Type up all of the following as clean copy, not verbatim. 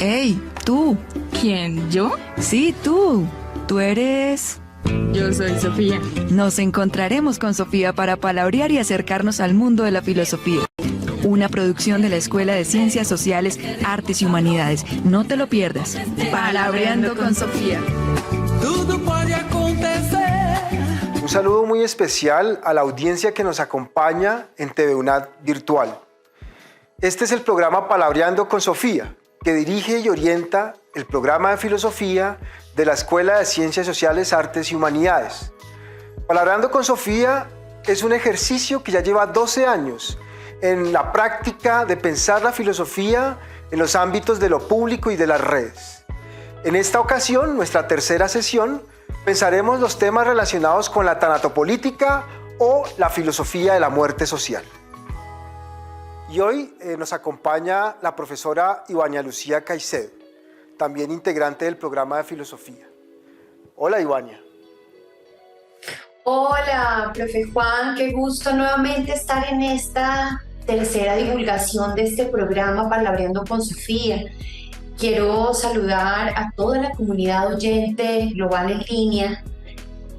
¡Ey, tú! ¿Quién? ¿Yo? Sí, tú. Tú eres... Yo soy Sofía. Nos encontraremos con Sofía para palabrear y acercarnos al mundo de la filosofía. Una producción de la Escuela de Ciencias Sociales, Artes y Humanidades. No te lo pierdas. Palabreando con Sofía. Tudo puede acontecer. Un saludo muy especial a la audiencia que nos acompaña en TV UNAD Virtual. Este es el programa Palabreando con Sofía, que dirige y orienta el programa de filosofía de la Escuela de Ciencias Sociales, Artes y Humanidades. Palabreando con Sofía es un ejercicio que ya lleva 12 años en la práctica de pensar la filosofía en los ámbitos de lo público y de las redes. En esta ocasión, nuestra tercera sesión, pensaremos los temas relacionados con la tanatopolítica o la filosofía de la muerte social. Y hoy nos acompaña la profesora Ivania Lucía Caicedo, también integrante del programa de filosofía. Hola, Ivania. Hola, profe Juan, qué gusto nuevamente estar en esta tercera divulgación de este programa Palabreando con Sofía. Quiero saludar a toda la comunidad oyente global en línea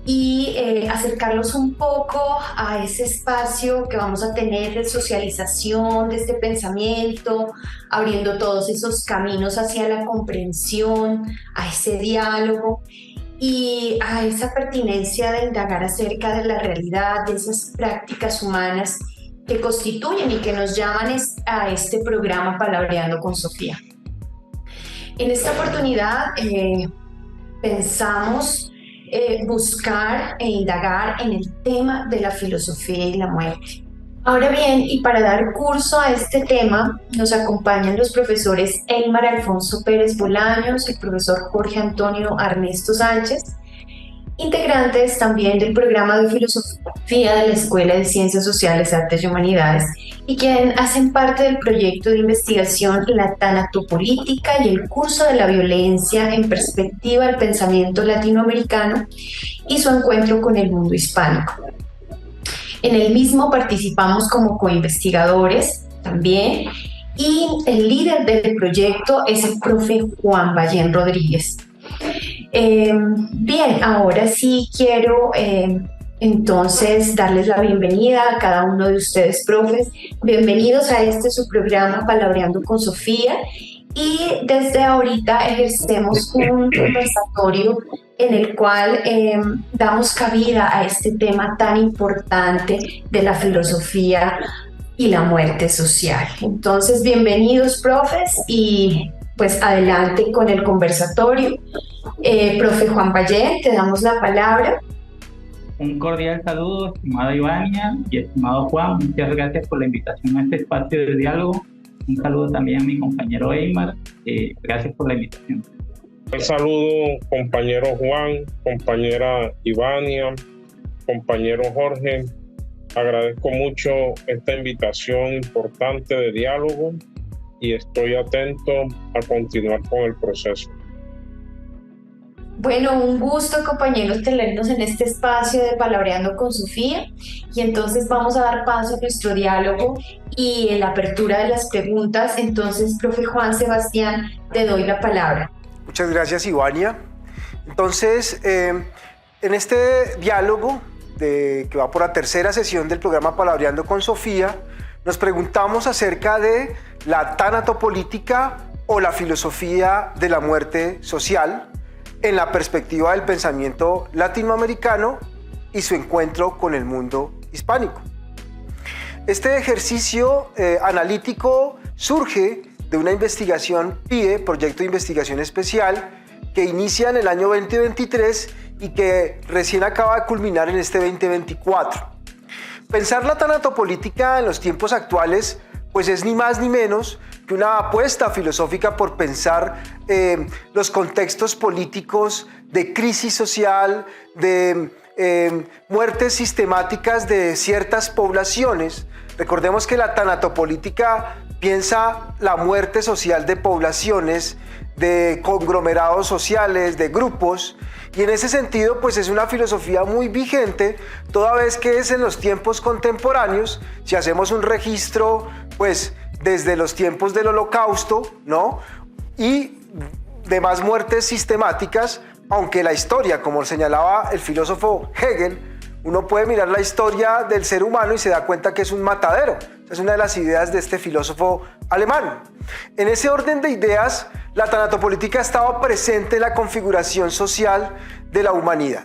y acercarlos un poco a ese espacio que vamos a tener de socialización de este pensamiento, abriendo todos esos caminos hacia la comprensión, a ese diálogo y a esa pertinencia de indagar acerca de la realidad, de esas prácticas humanas que constituyen y que nos llaman a este programa Palabreando con Sofía. En esta oportunidad pensamos buscar e indagar en el tema de la filosofía y la muerte. Ahora bien, y para dar curso a este tema, nos acompañan los profesores Elmar Alfonso Pérez Bolaños, el profesor Jorge Antonio Arnesto Sánchez, integrantes también del programa de filosofía de la Escuela de Ciencias Sociales, Artes y Humanidades, y quien hacen parte del proyecto de investigación La Tanatopolítica y el curso de la violencia en perspectiva del pensamiento latinoamericano y su encuentro con el mundo hispánico. En el mismo participamos como coinvestigadores también, y el líder del proyecto es el profe Juan Ballén Rodríguez. Bien, ahora sí quiero entonces darles la bienvenida a cada uno de ustedes, profes. Bienvenidos a este su programa Palabreando con Sofía, y desde ahorita ejercemos un conversatorio en el cual damos cabida a este tema tan importante de la filosofía y la muerte social. Entonces, bienvenidos, profes, y pues adelante con el conversatorio. Profe Juan Ballén, te damos la palabra. Un cordial saludo, estimada Ivania y estimado Juan. Muchas gracias por la invitación a este espacio de diálogo. Un saludo también a mi compañero Eymar. Gracias por la invitación. Un saludo, compañero Juan, compañera Ivania, compañero Jorge. Agradezco mucho esta invitación importante de diálogo y estoy atento a continuar con el proceso. Bueno, un gusto, compañeros, tenernos en este espacio de Palabreando con Sofía, y entonces vamos a dar paso a nuestro diálogo y en la apertura de las preguntas. Entonces, profe Juan Sebastián, te doy la palabra. Muchas gracias, Ivania. Entonces, en este diálogo que va por la tercera sesión del programa Palabreando con Sofía, nos preguntamos acerca de la tanatopolítica o la filosofía de la muerte social en la perspectiva del pensamiento latinoamericano y su encuentro con el mundo hispánico. Este ejercicio analítico surge de una investigación PIE, Proyecto de Investigación Especial, que inicia en el año 2023 y que recién acaba de culminar en este 2024. Pensar la tanatopolítica en los tiempos actuales pues es ni más ni menos que una apuesta filosófica por pensar los contextos políticos de crisis social, de muertes sistemáticas de ciertas poblaciones. Recordemos que la tanatopolítica piensa la muerte social de poblaciones, de conglomerados sociales, de grupos, y en ese sentido pues es una filosofía muy vigente, toda vez que es en los tiempos contemporáneos. Si hacemos un registro pues desde los tiempos del Holocausto, ¿no? y demás muertes sistemáticas, aunque la historia, como señalaba el filósofo Hegel, uno puede mirar la historia del ser humano y se da cuenta que es un matadero. Es una de las ideas de este filósofo alemán. En ese orden de ideas, la tanatopolítica estaba presente en la configuración social de la humanidad.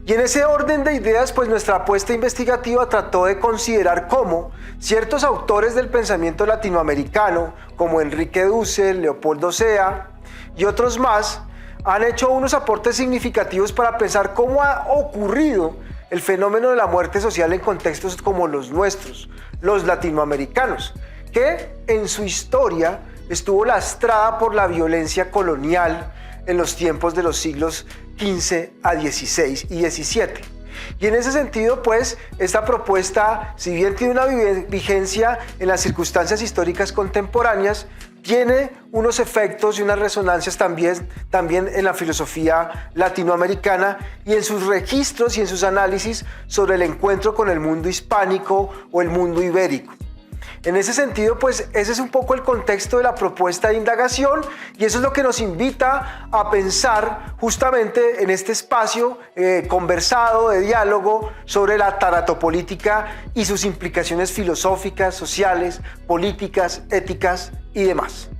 Y en ese orden de ideas, pues nuestra apuesta investigativa trató de considerar cómo ciertos autores del pensamiento latinoamericano, como Enrique Dussel, Leopoldo Sea y otros más, han hecho unos aportes significativos para pensar cómo ha ocurrido el fenómeno de la muerte social en contextos como los nuestros, los latinoamericanos, que en su historia estuvo lastrada por la violencia colonial en los tiempos de los siglos XV a XVI y XVII. Y en ese sentido, pues, esta propuesta, si bien tiene una vigencia en las circunstancias históricas contemporáneas, tiene unos efectos y unas resonancias también en la filosofía latinoamericana y en sus registros y en sus análisis sobre el encuentro con el mundo hispánico o el mundo ibérico. En ese sentido, pues ese es un poco el contexto de la propuesta de indagación y eso es lo que nos invita a pensar justamente en este espacio conversado de diálogo sobre la tanatopolítica y sus implicaciones filosóficas, sociales, políticas, éticas y demás.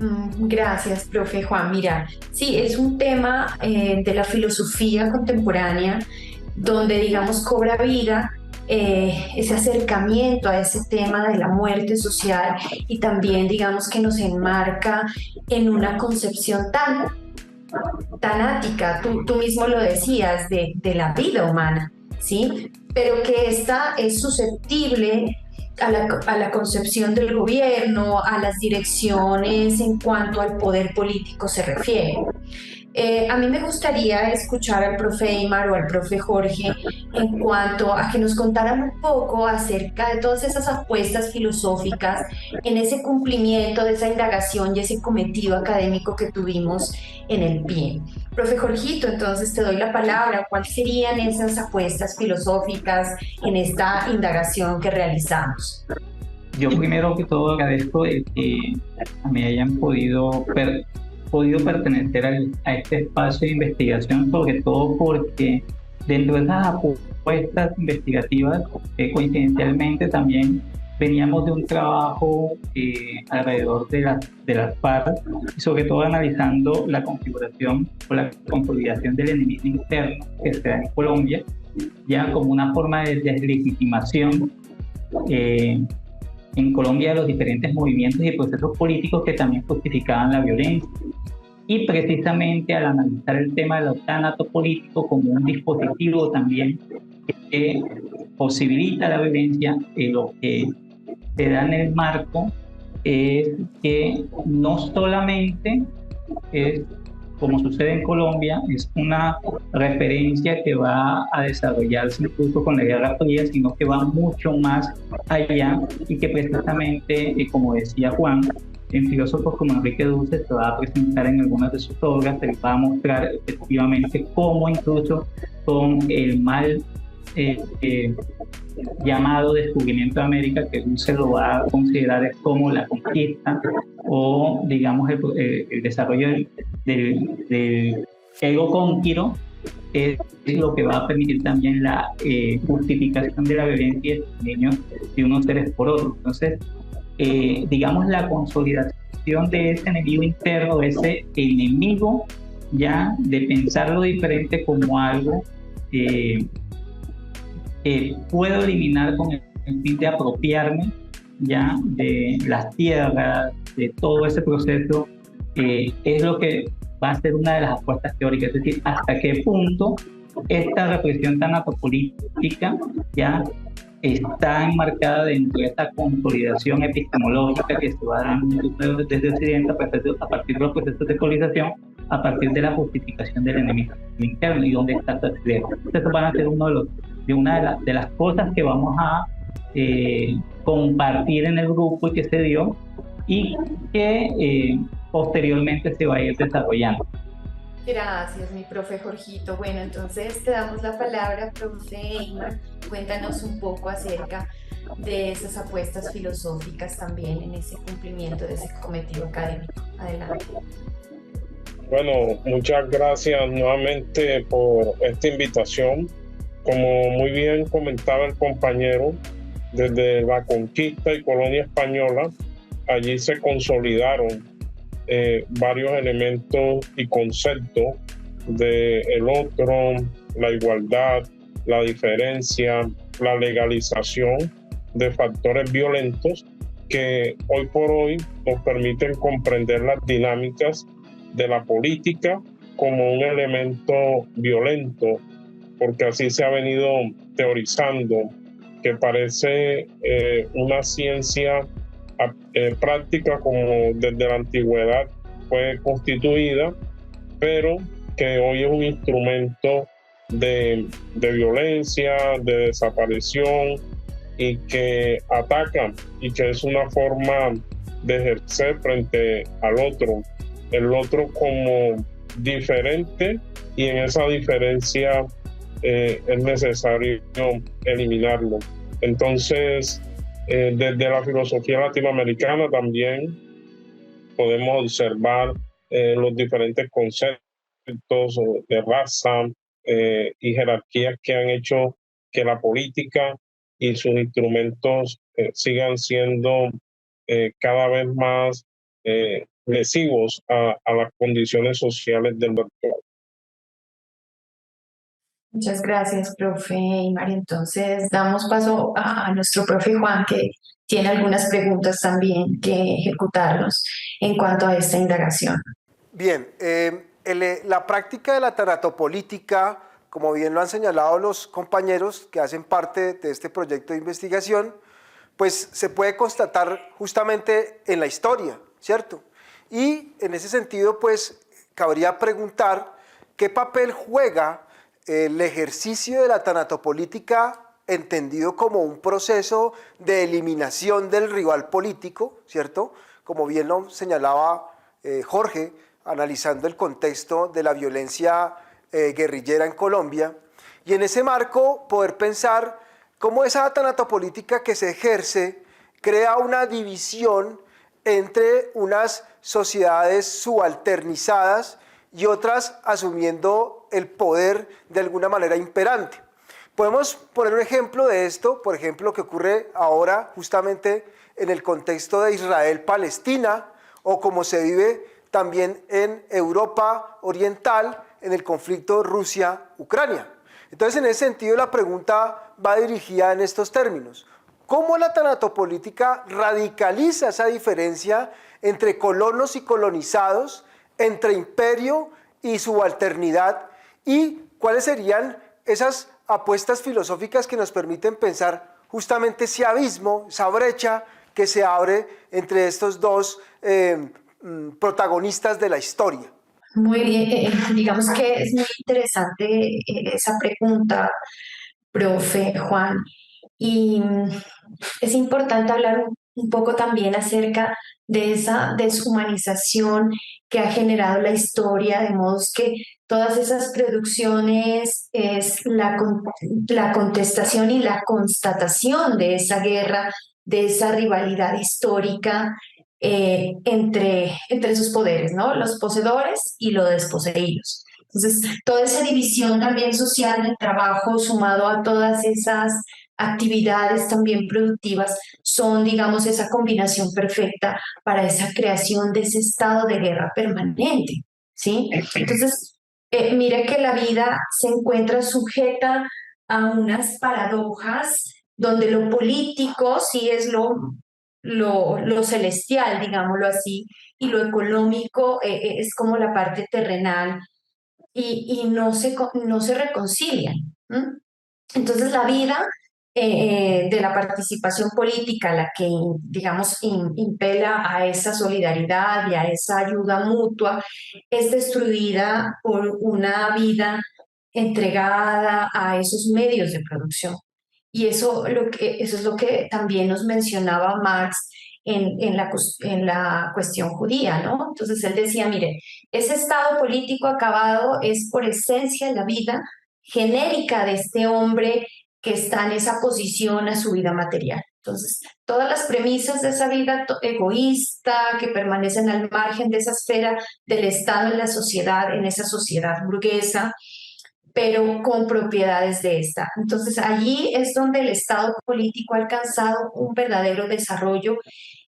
Gracias, profe Juan. Mira, sí, es un tema de la filosofía contemporánea donde, digamos, cobra vida ese acercamiento a ese tema de la muerte social y también, digamos, que nos enmarca en una concepción tan ática, tú mismo lo decías, de la vida humana, ¿sí? Pero que esta es susceptible a la concepción del gobierno, a las direcciones en cuanto al poder político se refiere. A mí me gustaría escuchar al profe Eymar o al profe Jorge en cuanto a que nos contaran un poco acerca de todas esas apuestas filosóficas en ese cumplimiento de esa indagación y ese cometido académico que tuvimos en el pie. Profe Jorgito, entonces te doy la palabra. ¿Cuáles serían esas apuestas filosóficas en esta indagación que realizamos? Yo primero que todo agradezco que me hayan podido pertenecer a este espacio de investigación, sobre todo porque dentro de esas apuestas investigativas, coincidencialmente también veníamos de un trabajo alrededor de las FARC, y sobre todo analizando la configuración o la consolidación del enemigo interno que se da en Colombia, ya como una forma de deslegitimación en Colombia de los diferentes movimientos y procesos políticos que también justificaban la violencia. Y precisamente al analizar el tema de lo tanatopolítico como un dispositivo también que posibilita la violencia, lo que se da en el marco es que no solamente es, como sucede en Colombia, es una referencia que va a desarrollarse incluso con la Guerra Fría, sino que va mucho más allá y que precisamente, como decía Juan, en filósofos como Enrique Dussel se va a presentar en algunas de sus obras, se va a mostrar efectivamente cómo incluso con el mal llamado descubrimiento de América, que Dussel lo va a considerar como la conquista o digamos el desarrollo del ego conquiro, es lo que va a permitir también la justificación de la violencia de unos seres por otros. Entonces, digamos, la consolidación de ese enemigo interno, de ese enemigo ya, de pensarlo diferente como algo que puedo eliminar con el fin de apropiarme ya de las tierras, de todo ese proceso, es lo que va a ser una de las apuestas teóricas, es decir, hasta qué punto esta represión tanatopolítica ya está enmarcada dentro de esta consolidación epistemológica que se va dando desde Occidente a partir de los procesos de colonización, a partir de la justificación del enemigo interno y dónde está su idea. Entonces van a ser una de las cosas que vamos a compartir en el grupo y que se dio y que posteriormente se va a ir desarrollando. Gracias, mi profe Jorgito. Bueno, entonces te damos la palabra, profe Eymar. Cuéntanos un poco acerca de esas apuestas filosóficas también en ese cumplimiento de ese cometido académico. Adelante. Bueno, muchas gracias nuevamente por esta invitación. Como muy bien comentaba el compañero, desde la conquista y colonia española, allí se consolidaron varios elementos y conceptos del otro, la igualdad, la diferencia, la legalización de factores violentos que hoy por hoy nos permiten comprender las dinámicas de la política como un elemento violento, porque así se ha venido teorizando, que parece una ciencia práctica como desde la antigüedad fue constituida, pero que hoy es un instrumento de violencia, de desaparición, y que ataca, y que es una forma de ejercer frente al otro, el otro como diferente, y en esa diferencia es necesario eliminarlo. Entonces, desde la filosofía latinoamericana también podemos observar los diferentes conceptos de raza y jerarquías que han hecho que la política y sus instrumentos sigan siendo cada vez más lesivos a las condiciones sociales del actual. Muchas gracias, profe Imar. Entonces, damos paso a nuestro profe Juan, que tiene algunas preguntas también que ejecutarnos en cuanto a esta indagación. Bien, la práctica de la tanatopolítica, como bien lo han señalado los compañeros que hacen parte de este proyecto de investigación, pues se puede constatar justamente en la historia, ¿cierto? Y en ese sentido, pues, cabría preguntar qué papel juega el ejercicio de la tanatopolítica entendido como un proceso de eliminación del rival político, ¿cierto? Como bien lo señalaba Jorge, analizando el contexto de la violencia guerrillera en Colombia, y en ese marco poder pensar cómo esa tanatopolítica que se ejerce crea una división entre unas sociedades subalternizadas y otras asumiendo el poder de alguna manera imperante. Podemos poner un ejemplo de esto, por ejemplo, lo que ocurre ahora justamente en el contexto de Israel-Palestina, o como se vive también en Europa Oriental, en el conflicto Rusia-Ucrania. Entonces, en ese sentido, la pregunta va dirigida en estos términos. ¿Cómo la tanatopolítica radicaliza esa diferencia entre colonos y colonizados, entre imperio y subalternidad? ¿Y cuáles serían esas apuestas filosóficas que nos permiten pensar justamente ese abismo, esa brecha que se abre entre estos dos protagonistas de la historia? Muy bien, digamos que es muy interesante esa pregunta, profe Juan, y es importante hablar un poco también acerca de esa deshumanización que ha generado la historia, de modo que todas esas producciones es la contestación y la constatación de esa guerra, de esa rivalidad histórica entre esos poderes, ¿no? Los poseedores y los desposeídos. Entonces, toda esa división también social del trabajo, sumado a todas esas actividades también productivas, son, digamos, esa combinación perfecta para esa creación de ese estado de guerra permanente, ¿sí? Entonces, mira que la vida se encuentra sujeta a unas paradojas donde lo político sí es lo celestial, digámoslo así, y lo económico es como la parte terrenal y no se reconcilian. Entonces la vida de la participación política, la que, digamos, impela a esa solidaridad y a esa ayuda mutua, es destruida por una vida entregada a esos medios de producción. Y eso es lo que también nos mencionaba Marx en la cuestión judía, ¿no? Entonces él decía, mire, ese estado político acabado es por esencia la vida genérica de este hombre que está en esa posición a su vida material. Entonces, todas las premisas de esa vida egoísta que permanecen al margen de esa esfera del Estado en la sociedad, en esa sociedad burguesa, pero con propiedades de esta. Entonces, allí es donde el Estado político ha alcanzado un verdadero desarrollo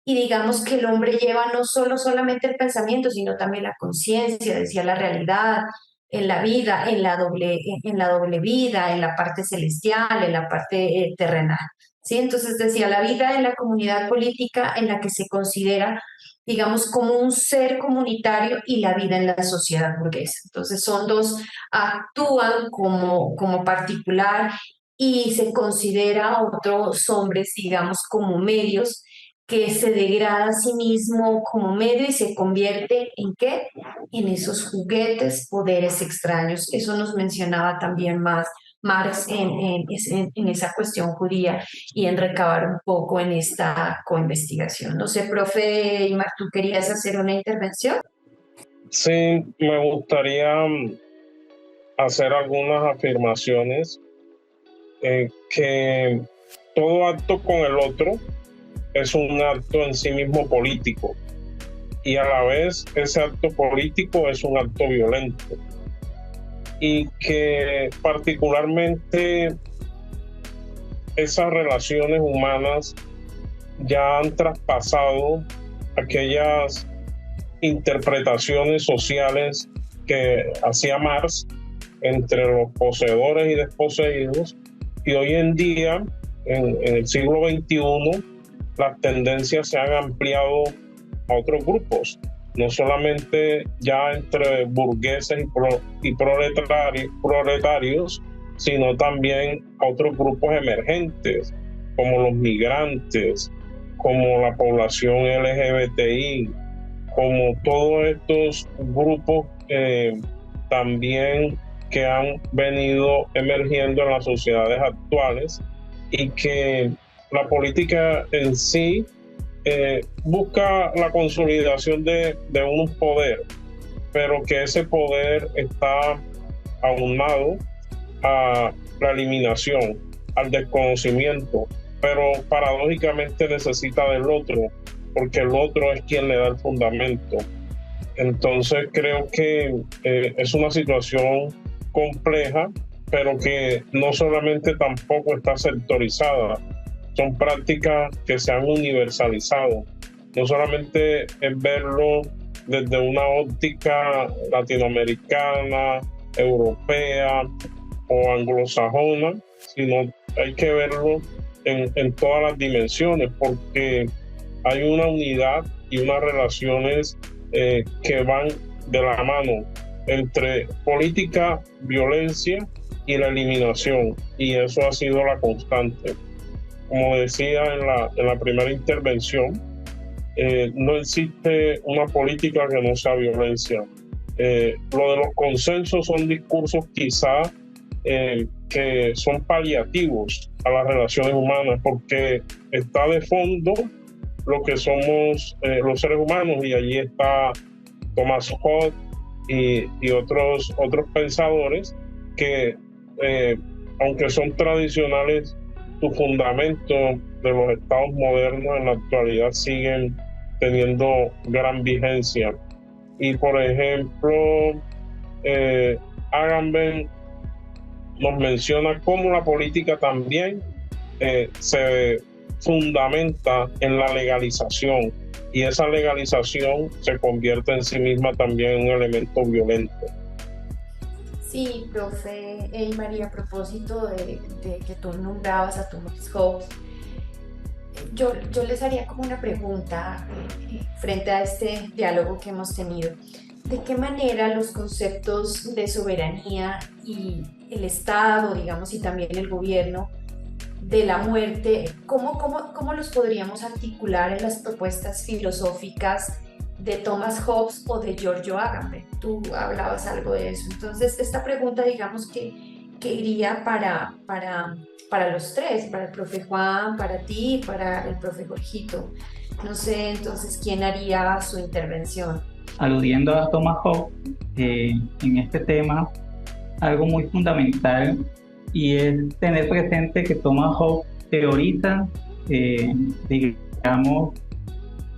y digamos que el hombre lleva no solamente el pensamiento, sino también la conciencia, decía la realidad, en la vida, en la doble vida, en la parte celestial, en la parte terrenal. ¿Sí? Entonces decía, la vida en la comunidad política en la que se considera, digamos, como un ser comunitario y la vida en la sociedad burguesa. Entonces son dos, actúan como particular y se considera a otros hombres, digamos, como medios que se degrada a sí mismo como medio y se convierte ¿en qué? En esos juguetes, poderes extraños. Eso nos mencionaba también más Marx en esa cuestión judía y en recabar un poco en esta coinvestigación. No sé, profe Imar, ¿tú querías hacer una intervención? Sí, me gustaría hacer algunas afirmaciones que todo acto con el otro es un acto en sí mismo político y a la vez ese acto político es un acto violento y que particularmente esas relaciones humanas ya han traspasado aquellas interpretaciones sociales que hacía Marx entre los poseedores y desposeídos y hoy en día en el siglo XXI las tendencias se han ampliado a otros grupos, no solamente ya entre burgueses y proletarios, sino también a otros grupos emergentes, como los migrantes, como la población LGBTI, como todos estos grupos también que han venido emergiendo en las sociedades actuales y que la política en sí busca la consolidación de un poder, pero que ese poder está aunado a la eliminación, al desconocimiento, pero paradójicamente necesita del otro, porque el otro es quien le da el fundamento. Entonces creo que es una situación compleja, pero que no solamente tampoco está sectorizada, son prácticas que se han universalizado. No solamente es verlo desde una óptica latinoamericana, europea o anglosajona, sino hay que verlo en todas las dimensiones, porque hay una unidad y unas relaciones que van de la mano entre política, violencia y la eliminación, y eso ha sido la constante. Como decía en la primera intervención, no existe una política que no sea violencia. Lo de los consensos son discursos quizá que son paliativos a las relaciones humanas, porque está de fondo lo que somos los seres humanos, y allí está Thomas Hobbes y otros pensadores que, aunque son tradicionales, su fundamento de los estados modernos en la actualidad siguen teniendo gran vigencia. Y por ejemplo, Agamben nos menciona cómo la política también se fundamenta en la legalización, y esa legalización se convierte en sí misma también en un elemento violento. Sí, profe María, a propósito de que tú nombrabas a Thomas Hobbes, yo les haría como una pregunta frente a este diálogo que hemos tenido. ¿De qué manera los conceptos de soberanía y el Estado, digamos, y también el gobierno de la muerte, cómo los podríamos articular en las propuestas filosóficas de Thomas Hobbes o de Giorgio Agamben? Tú hablabas algo de eso. Entonces, esta pregunta, digamos que iría para los tres, para el profe Juan, para ti y para el profe Jorgito. No sé, entonces, ¿quién haría su intervención? Aludiendo a Thomas Hobbes, en este tema, algo muy fundamental, y es tener presente que Thomas Hobbes teoriza digamos,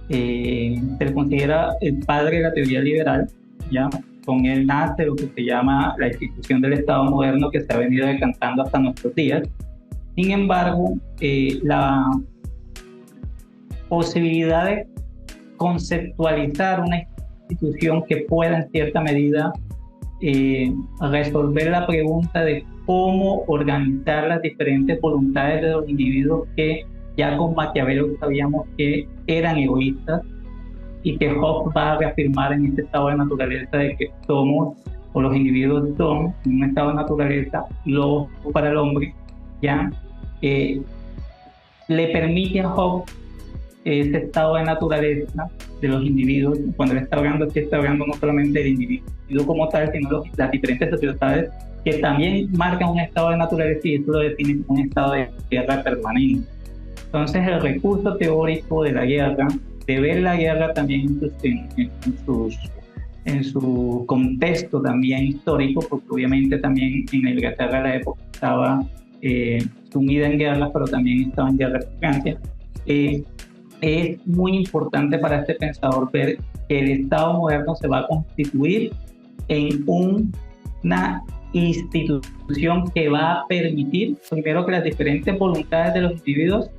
se le considera el padre de la teoría liberal, ¿ya? Con él nace lo que se llama la institución del Estado moderno, que se ha venido decantando hasta nuestros días. Sin embargo, la posibilidad de conceptualizar una institución que pueda en cierta medida resolver la pregunta de cómo organizar las diferentes voluntades de los individuos que ya con Maquiavelo sabíamos que eran egoístas, y que Hobbes va a reafirmar en este estado de naturaleza de que somos, o los individuos son, en un estado de naturaleza, lobos para el hombre, ¿ya? Le permite a Hobbes ese estado de naturaleza de los individuos. Cuando él está hablando, aquí está hablando no solamente del individuo como tal, sino las diferentes sociedades que también marcan un estado de naturaleza, y esto lo define como un estado de guerra permanente. Entonces, el recurso teórico de la guerra, de ver la guerra también en su contexto también histórico, porque obviamente también en Inglaterra la época estaba sumida en guerras, pero también estaba en guerra con Francia. Es muy importante para este pensador ver que el Estado moderno se va a constituir en una institución que va a permitir, primero, que las diferentes voluntades de los individuos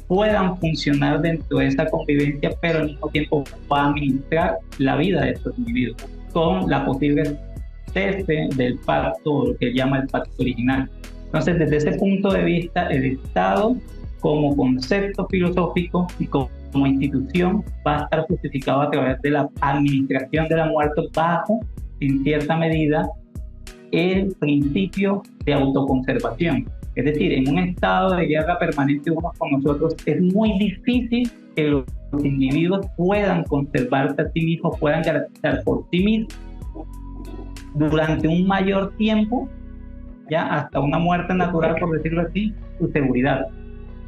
puedan funcionar dentro de esa convivencia, pero al mismo tiempo va a administrar la vida de estos individuos con la posible cese del pacto, lo que él llama el pacto original. Entonces, desde ese punto de vista, el Estado como concepto filosófico y como institución va a estar justificado a través de la administración de la muerte bajo, en cierta medida, el principio de autoconservación. Es decir, en un estado de guerra permanente unos con nosotros, es muy difícil que los individuos puedan conservarse a sí mismos, puedan garantizar por sí mismos durante un mayor tiempo, ya hasta una muerte natural, por decirlo así, su seguridad.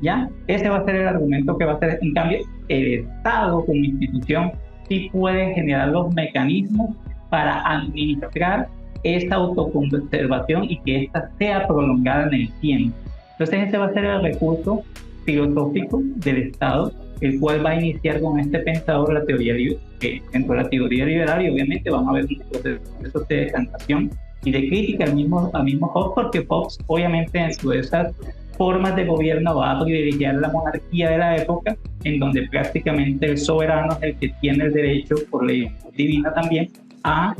¿Ya? Ese va a ser el argumento que va a ser. En cambio, el Estado como institución sí puede generar los mecanismos para administrar esa autoconservación y que ésta sea prolongada en el tiempo. Entonces ese va a ser el recurso filosófico del Estado, el cual va a iniciar con este pensador la teoría libre, que dentro de la teoría liberal, y obviamente vamos a ver un proceso de decantación y de crítica al mismo Hobbes, porque Hobbes obviamente dentro de esas formas de gobierno va a privilegiar la monarquía de la época, en donde prácticamente el soberano es el que tiene el derecho, por ley divina también, a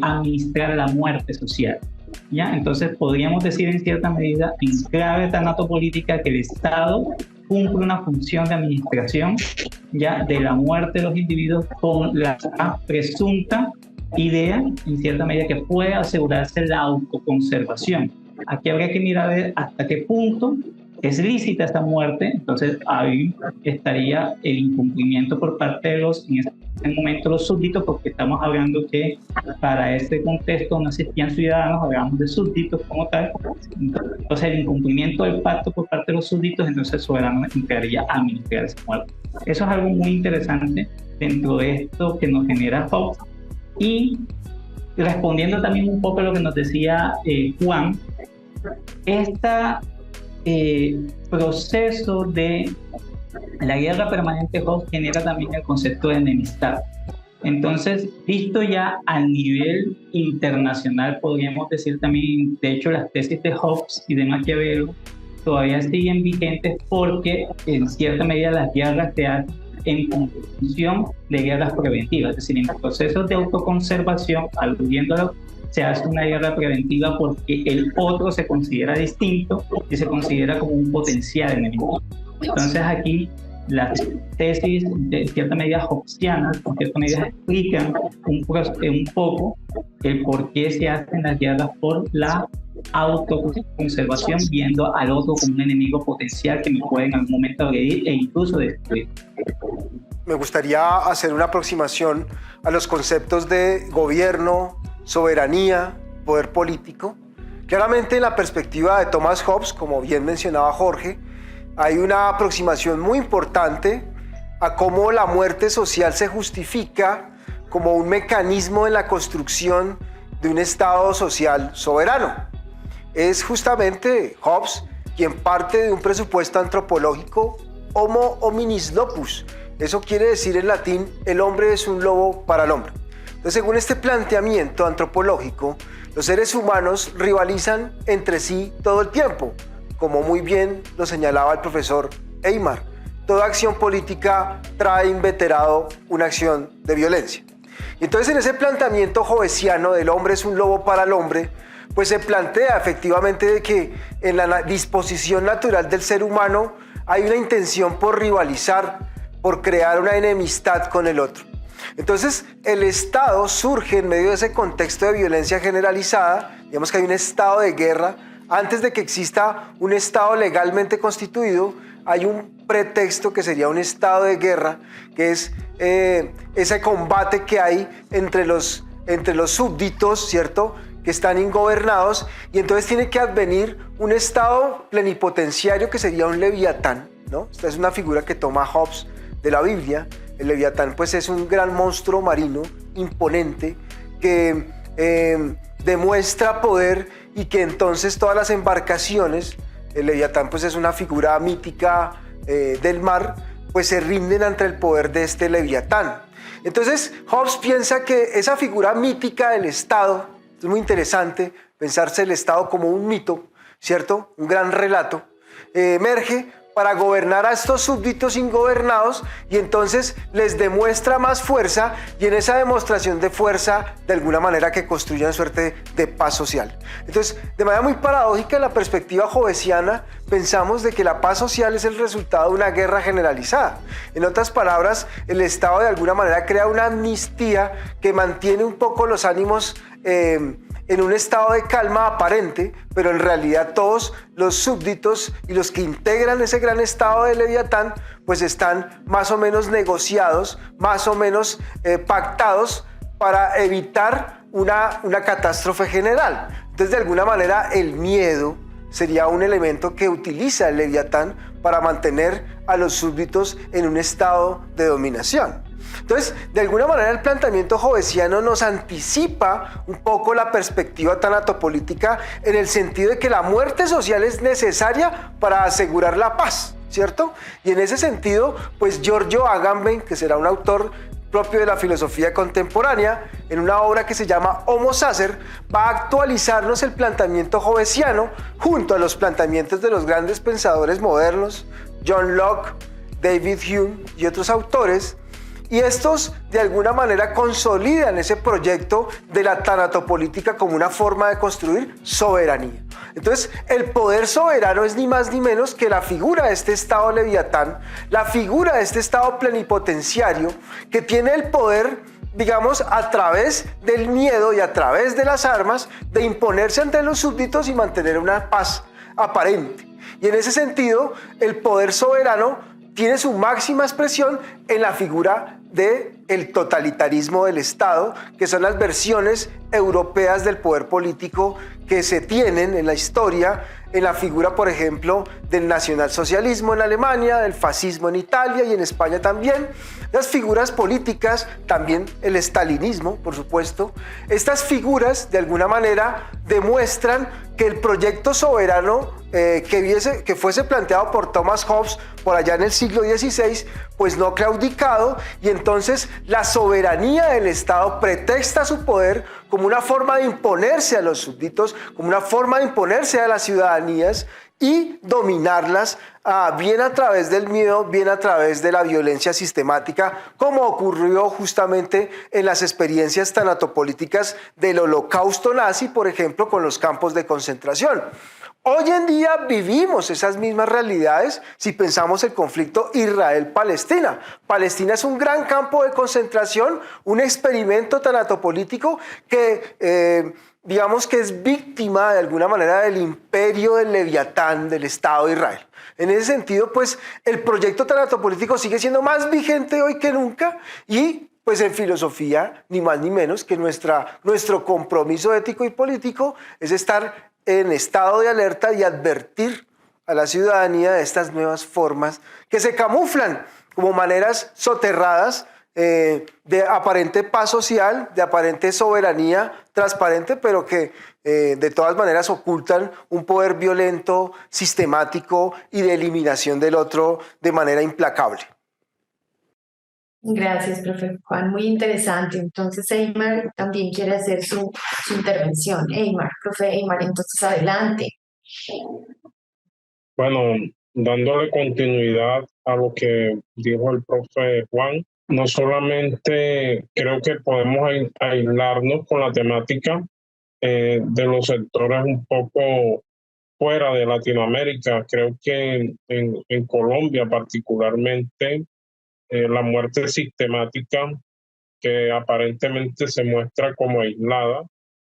administrar la muerte social. ¿Ya? Entonces podríamos decir en cierta medida, en clave tanatopolítica, que el Estado cumple una función de administración, ¿ya?, de la muerte de los individuos, con la presunta idea, en cierta medida, que puede asegurarse la autoconservación. Aquí habría que mirar hasta qué punto es lícita esta muerte. Entonces ahí estaría el incumplimiento por parte de en ese momento los súbditos, porque estamos hablando que para este contexto no existían ciudadanos, hablamos de súbditos como tal. Entonces el incumplimiento del pacto por parte de los súbditos, entonces el soberano entraría a administrar esa muerte. Eso es algo muy interesante dentro de esto que nos genera Hobbes. Y respondiendo también un poco a lo que nos decía Juan, proceso de la guerra permanente Hobbes genera también el concepto de enemistad. Entonces, visto ya a nivel internacional, podríamos decir también, de hecho, las tesis de Hobbes y de Maquiavelo todavía siguen vigentes, porque en cierta medida las guerras se hacen en función de guerras preventivas, es decir, en procesos de autoconservación, aludiéndolo, se hace una guerra preventiva porque el otro se considera distinto y se considera como un potencial enemigo. Entonces aquí las tesis de cierta medida hobbesianas, en cierta medida explican un poco el por qué se hacen las guerras por la autoconservación, viendo al otro como un enemigo potencial que me puede en algún momento agredir e incluso destruir. Me gustaría hacer una aproximación a los conceptos de gobierno, soberanía, poder político. Claramente en la perspectiva de Thomas Hobbes, como bien mencionaba Jorge, hay una aproximación muy importante a cómo la muerte social se justifica como un mecanismo en la construcción de un Estado social soberano. Es justamente Hobbes quien parte de un presupuesto antropológico homo hominis lopus. Eso quiere decir en latín, el hombre es un lobo para el hombre. Entonces, según este planteamiento antropológico, los seres humanos rivalizan entre sí todo el tiempo, como muy bien lo señalaba el profesor Eymar. Toda acción política trae inveterado una acción de violencia. Y entonces, en ese planteamiento joyciano del hombre es un lobo para el hombre, pues se plantea efectivamente de que en la disposición natural del ser humano hay una intención por rivalizar, por crear una enemistad con el otro. Entonces, el Estado surge en medio de ese contexto de violencia generalizada. Digamos que hay un estado de guerra. Antes de que exista un Estado legalmente constituido, hay un pretexto que sería un estado de guerra, que es ese combate que hay entre los súbditos, ¿cierto?, que están ingobernados, y entonces tiene que advenir un estado plenipotenciario que sería un leviatán, ¿no? Esta es una figura que toma Hobbes de la Biblia. El leviatán pues es un gran monstruo marino imponente que demuestra poder, y que entonces todas las embarcaciones, el leviatán pues es una figura mítica del mar, pues se rinden ante el poder de este leviatán. Entonces Hobbes piensa que esa figura mítica del Estado, es muy interesante pensarse el Estado como un mito, ¿cierto? Un gran relato, emerge para gobernar a estos súbditos ingobernados, y entonces les demuestra más fuerza, y en esa demostración de fuerza, de alguna manera que construyan suerte de paz social. Entonces, de manera muy paradójica, en la perspectiva hobbesiana, pensamos de que la paz social es el resultado de una guerra generalizada. En otras palabras, el Estado de alguna manera crea una amnistía que mantiene un poco los ánimos en un estado de calma aparente, pero en realidad todos los súbditos y los que integran ese gran estado de Leviatán pues están más o menos negociados, más o menos pactados para evitar una catástrofe general. Entonces, de alguna manera, el miedo sería un elemento que utiliza el Leviatán para mantener a los súbditos en un estado de dominación. Entonces, de alguna manera, el planteamiento hobbesiano nos anticipa un poco la perspectiva tanatopolítica, en el sentido de que la muerte social es necesaria para asegurar la paz, ¿cierto? Y en ese sentido, pues Giorgio Agamben, que será un autor propio de la filosofía contemporánea, en una obra que se llama Homo Sacer, va a actualizarnos el planteamiento hobbesiano junto a los planteamientos de los grandes pensadores modernos, John Locke, David Hume y otros autores. Y estos de alguna manera consolidan ese proyecto de la tanatopolítica como una forma de construir soberanía. Entonces, el poder soberano es ni más ni menos que la figura de este Estado leviatán, la figura de este Estado plenipotenciario que tiene el poder, digamos, a través del miedo y a través de las armas, de imponerse ante los súbditos y mantener una paz aparente. Y en ese sentido, el poder soberano tiene su máxima expresión en la figura del totalitarismo del Estado, que son las versiones europeas del poder político que se tienen en la historia, en la figura, por ejemplo, del nacionalsocialismo en Alemania, del fascismo en Italia y en España también. Las figuras políticas, también el estalinismo, por supuesto. Estas figuras, de alguna manera, demuestran que el proyecto soberano que fuese planteado por Thomas Hobbes por allá en el siglo XVI, pues no ha claudicado, y entonces la soberanía del Estado pretexta su poder como una forma de imponerse a los súbditos, como una forma de imponerse a las ciudadanías y dominarlas, bien a través del miedo, bien a través de la violencia sistemática, como ocurrió justamente en las experiencias tanatopolíticas del Holocausto nazi, por ejemplo, con los campos de concentración. Hoy en día vivimos esas mismas realidades si pensamos el conflicto Israel-Palestina. Palestina es un gran campo de concentración, un experimento tanatopolítico que digamos que es víctima de alguna manera del imperio del Leviatán del Estado de Israel. En ese sentido, pues el proyecto tanatopolítico sigue siendo más vigente hoy que nunca, y pues en filosofía, ni más ni menos que nuestro compromiso ético y político es estar en estado de alerta y advertir a la ciudadanía de estas nuevas formas que se camuflan como maneras soterradas de aparente paz social, de aparente soberanía transparente, pero que de todas maneras ocultan un poder violento, sistemático y de eliminación del otro de manera implacable. Gracias, profe Juan, muy interesante. Entonces, Eymar también quiere hacer su intervención. Eymar, profe Eymar, entonces adelante. Bueno, dándole continuidad a lo que dijo el profe Juan, no solamente creo que podemos aislarnos con la temática de los sectores un poco fuera de Latinoamérica. Creo que en Colombia particularmente la muerte sistemática, que aparentemente se muestra como aislada,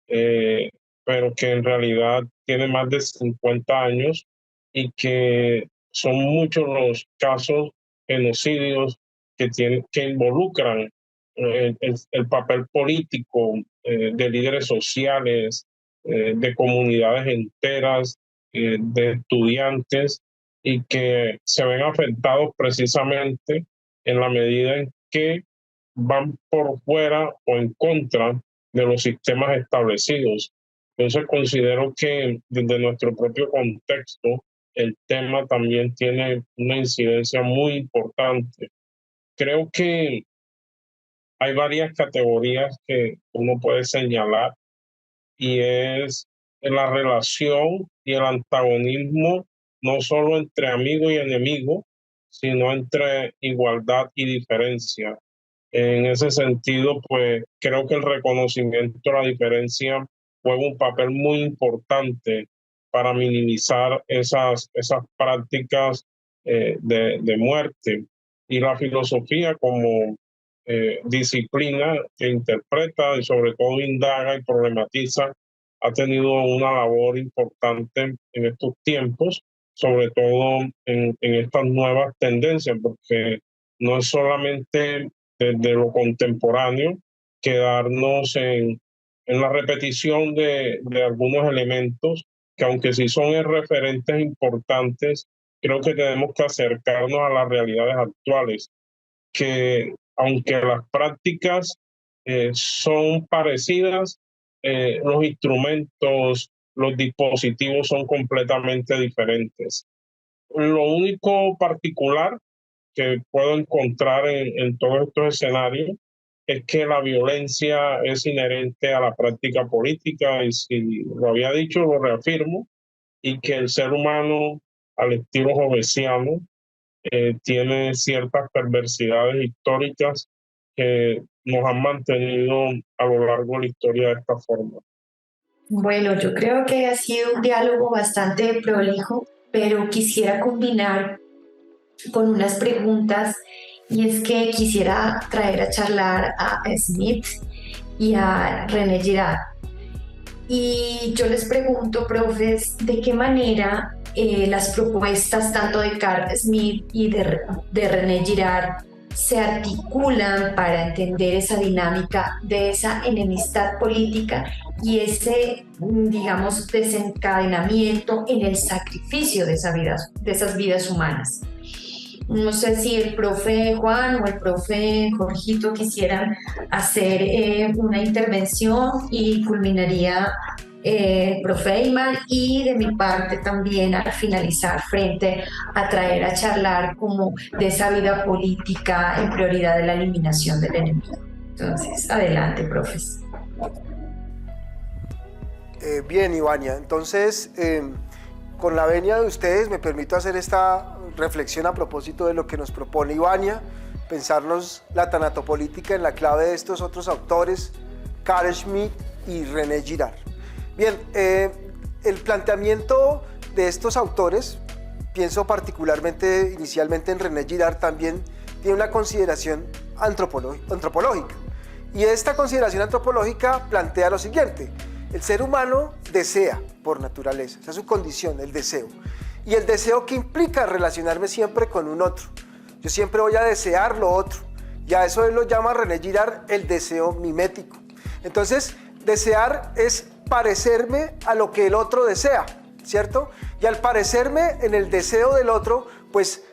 pero que en realidad tiene más de 50 años y que son muchos los casos genocidios que involucran el papel político de líderes sociales, de comunidades enteras, de estudiantes, y que se ven afectados precisamente en la medida en que van por fuera o en contra de los sistemas establecidos. Entonces considero que desde nuestro propio contexto el tema también tiene una incidencia muy importante. Creo que hay varias categorías que uno puede señalar, y es la relación y el antagonismo no solo entre amigo y enemigo, sino entre igualdad y diferencia. En ese sentido, pues creo que el reconocimiento de la diferencia juega un papel muy importante para minimizar esas prácticas de muerte. Y la filosofía como disciplina que interpreta y sobre todo indaga y problematiza ha tenido una labor importante en estos tiempos, sobre todo en estas nuevas tendencias, porque no es solamente desde lo contemporáneo quedarnos en la repetición de algunos elementos que, aunque sí son referentes importantes, creo que tenemos que acercarnos a las realidades actuales, que aunque las prácticas son parecidas, los instrumentos, los dispositivos son completamente diferentes. Lo único particular que puedo encontrar en todos estos escenarios es que la violencia es inherente a la práctica política, y si lo había dicho, lo reafirmo, y que el ser humano, al estilo hobbesiano, tiene ciertas perversidades históricas que nos han mantenido a lo largo de la historia de esta forma. Bueno, yo creo que ha sido un diálogo bastante prolijo, pero quisiera combinar con unas preguntas, y es que quisiera traer a charlar a Smith y a René Girard. Y yo les pregunto, profes, ¿de qué manera las propuestas tanto de Carl Smith y de René Girard se articulan para entender esa dinámica de esa enemistad política y ese, digamos, desencadenamiento en el sacrificio de esas vidas humanas? No sé si el profe Juan o el profe Jorgito quisieran hacer una intervención, y culminaría el profe Eymar, y de mi parte también al finalizar frente a traer a charlar como de esa vida política en prioridad de la eliminación del enemigo. Entonces, adelante, profes. Bien, Ivania, entonces con la venia de ustedes me permito hacer esta reflexión a propósito de lo que nos propone Ivania, pensarnos la tanatopolítica en la clave de estos otros autores, Carl Schmitt y René Girard. Bien, el planteamiento de estos autores, pienso particularmente inicialmente en René Girard, también tiene una consideración antropológica. Y esta consideración antropológica plantea lo siguiente: el ser humano desea por naturaleza, esa es su condición, el deseo. Y el deseo que implica relacionarme siempre con un otro. Yo siempre voy a desear lo otro. Y a eso él lo llama René Girard el deseo mimético. Entonces, desear es parecerme a lo que el otro desea, ¿cierto? Y al parecerme en el deseo del otro, pues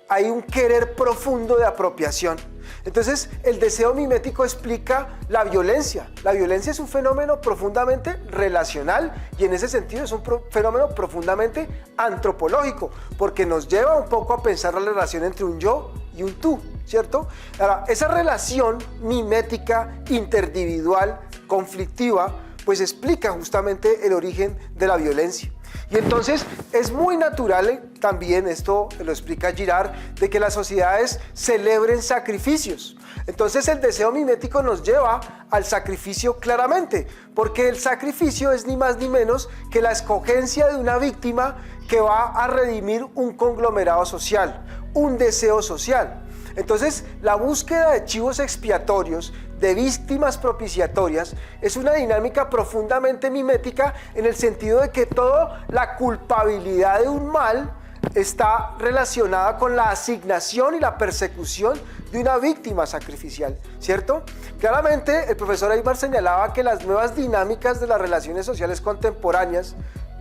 hay un querer profundo de apropiación. Entonces, el deseo mimético explica la violencia. La violencia es un fenómeno profundamente relacional y en ese sentido es un fenómeno profundamente antropológico, porque nos lleva un poco a pensar la relación entre un yo y un tú, ¿cierto? Ahora, esa relación mimética, interindividual, conflictiva, pues explica justamente el origen de la violencia. Y entonces es muy natural también, esto lo explica Girard, de que las sociedades celebren sacrificios. Entonces el deseo mimético nos lleva al sacrificio claramente, porque el sacrificio es ni más ni menos que la escogencia de una víctima que va a redimir un conglomerado social, un deseo social. Entonces, la búsqueda de chivos expiatorios, de víctimas propiciatorias, es una dinámica profundamente mimética en el sentido de que toda la culpabilidad de un mal está relacionada con la asignación y la persecución de una víctima sacrificial, ¿cierto? Claramente, el profesor Aymar señalaba que las nuevas dinámicas de las relaciones sociales contemporáneas,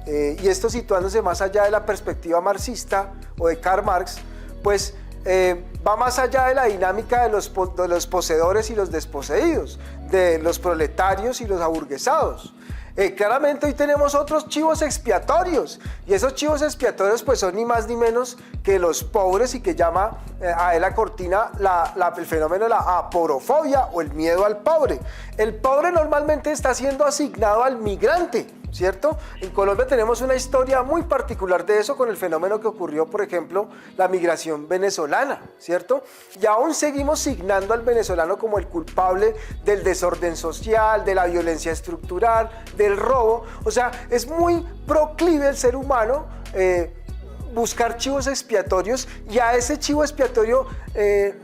y esto situándose más allá de la perspectiva marxista o de Karl Marx, pues va más allá de la dinámica de los poseedores y los desposeídos, de los proletarios y los aburguesados. Claramente hoy tenemos otros chivos expiatorios y esos chivos expiatorios pues son ni más ni menos que los pobres y que llama Adela Cortina el fenómeno de la aporofobia o el miedo al pobre. El pobre normalmente está siendo asignado al migrante, ¿cierto? En Colombia tenemos una historia muy particular de eso con el fenómeno que ocurrió, por ejemplo, la migración venezolana, ¿cierto? Y aún seguimos signando al venezolano como el culpable del desorden social, de la violencia estructural, del robo. O sea, es muy proclive el ser humano buscar chivos expiatorios y a ese chivo expiatorio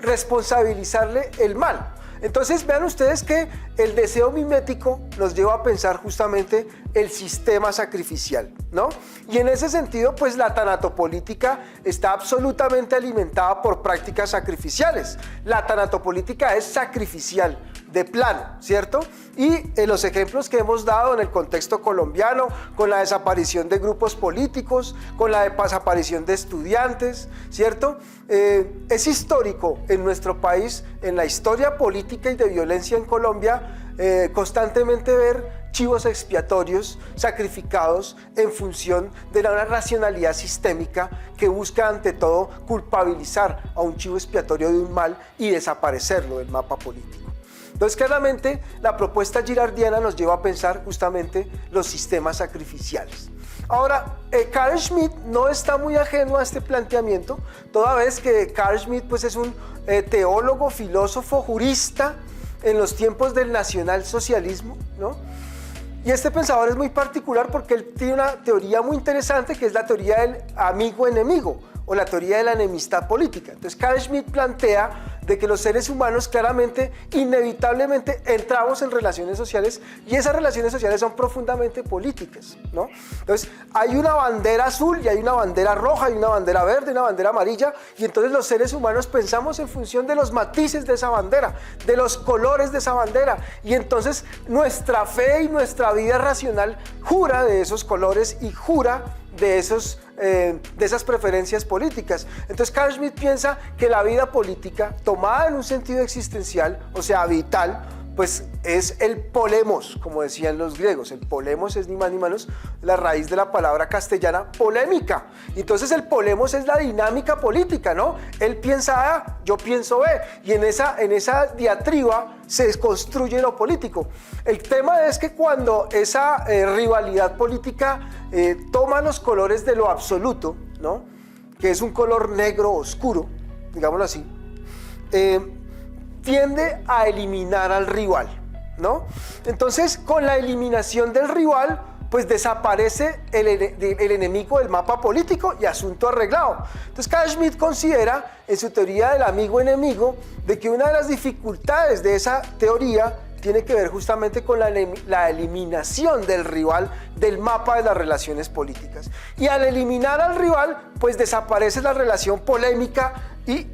responsabilizarle el mal. Entonces vean ustedes que el deseo mimético nos lleva a pensar justamente el sistema sacrificial, ¿no? Y en ese sentido, pues la tanatopolítica está absolutamente alimentada por prácticas sacrificiales. La tanatopolítica es sacrificial de plano, ¿cierto? Y los ejemplos que hemos dado en el contexto colombiano, con la desaparición de grupos políticos, con la desaparición de estudiantes, ¿cierto? Es histórico en nuestro país, en la historia política y de violencia en Colombia, constantemente ver chivos expiatorios sacrificados en función de una racionalidad sistémica que busca ante todo culpabilizar a un chivo expiatorio de un mal y desaparecerlo del mapa político. Entonces, claramente, la propuesta girardiana nos lleva a pensar justamente los sistemas sacrificiales. Ahora, Carl Schmitt no está muy ajeno a este planteamiento, toda vez que Carl Schmitt pues, es un teólogo, filósofo, jurista en los tiempos del nacionalsocialismo, ¿no? Y este pensador es muy particular porque él tiene una teoría muy interesante que es la teoría del amigo-enemigo o la teoría de la enemistad política. Entonces Carl Schmitt plantea de que los seres humanos claramente, inevitablemente entramos en relaciones sociales y esas relaciones sociales son profundamente políticas, ¿no? Entonces hay una bandera azul y hay una bandera roja, hay una bandera verde, una bandera amarilla y entonces los seres humanos pensamos en función de los matices de esa bandera, de los colores de esa bandera y entonces nuestra fe y nuestra vida racional jura de esos colores y jura de esas preferencias políticas. Entonces Carl Schmitt piensa que la vida política, tomada en un sentido existencial, o sea, vital, pues es el polemos, como decían los griegos. El polemos es ni más ni menos la raíz de la palabra castellana polémica. Entonces el polemos es la dinámica política, ¿no? Él piensa A, yo pienso B, y en esa diatriba se construye lo político. El tema es que cuando esa rivalidad política toma los colores de lo absoluto, ¿no? Que es un color negro oscuro, digámoslo así, tiende a eliminar al rival, ¿no? Entonces, con la eliminación del rival, pues desaparece el enemigo del mapa político y asunto arreglado. Entonces, Carl Schmitt considera, en su teoría del amigo-enemigo, de que una de las dificultades de esa teoría tiene que ver justamente con la eliminación del rival del mapa de las relaciones políticas. Y al eliminar al rival, pues desaparece la relación polémica y,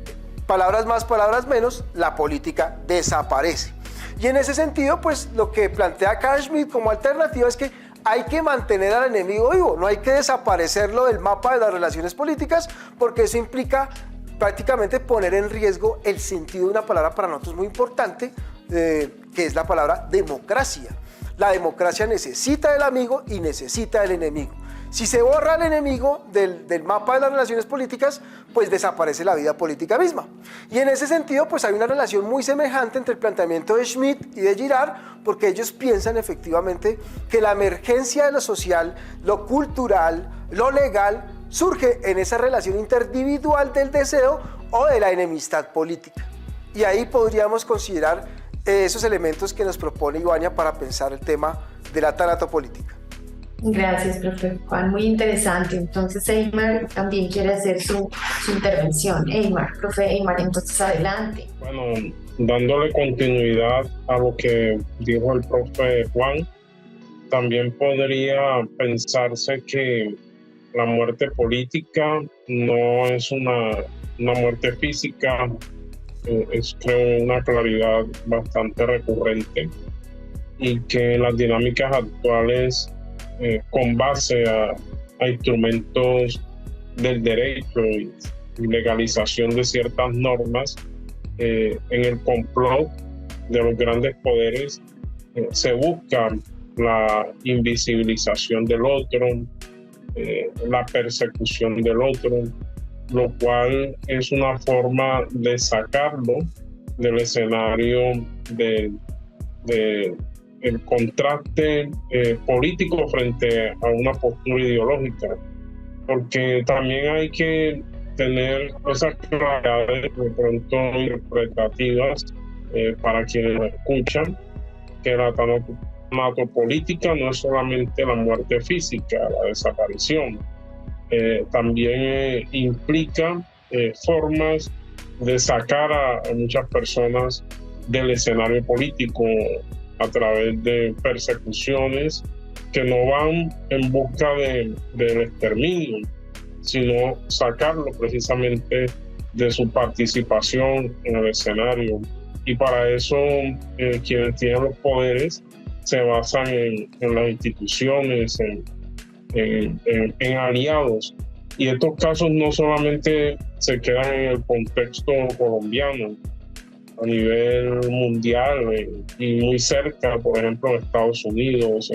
palabras más, palabras menos, la política desaparece. Y en ese sentido, pues lo que plantea Carl Schmitt como alternativa es que hay que mantener al enemigo vivo, no hay que desaparecerlo del mapa de las relaciones políticas, porque eso implica prácticamente poner en riesgo el sentido de una palabra para nosotros muy importante, que es la palabra democracia. La democracia necesita del amigo y necesita del enemigo. Si se borra el enemigo del mapa de las relaciones políticas, pues desaparece la vida política misma. Y en ese sentido, pues hay una relación muy semejante entre el planteamiento de Schmitt y de Girard, porque ellos piensan efectivamente que la emergencia de lo social, lo cultural, lo legal, surge en esa relación interindividual del deseo o de la enemistad política. Y ahí podríamos considerar esos elementos que nos propone Ivania para pensar el tema de la tanatopolítica. Gracias, profe Juan, muy interesante. Entonces Eymar también quiere hacer su intervención. Profe Eymar, entonces adelante. Bueno, dándole continuidad a lo que dijo el profe Juan, también podría pensarse que la muerte política no es una muerte física, es creo una claridad bastante recurrente, y que las dinámicas actuales con base a instrumentos del derecho y legalización de ciertas normas, en el complot de los grandes poderes se busca la invisibilización del otro, la persecución del otro, lo cual es una forma de sacarlo del escenario el contraste político frente a una postura ideológica, porque también hay que tener esas claridades de pronto interpretativas para quienes lo escuchan, que la tanatopolítica no es solamente la muerte física, la desaparición, también implica formas de sacar a muchas personas del escenario político a través de persecuciones que no van en busca del exterminio, sino sacarlo precisamente de su participación en el escenario. Y para eso quienes tienen los poderes se basan en las instituciones, en aliados. Y estos casos no solamente se quedan en el contexto colombiano, a nivel mundial y muy cerca, por ejemplo, en Estados Unidos,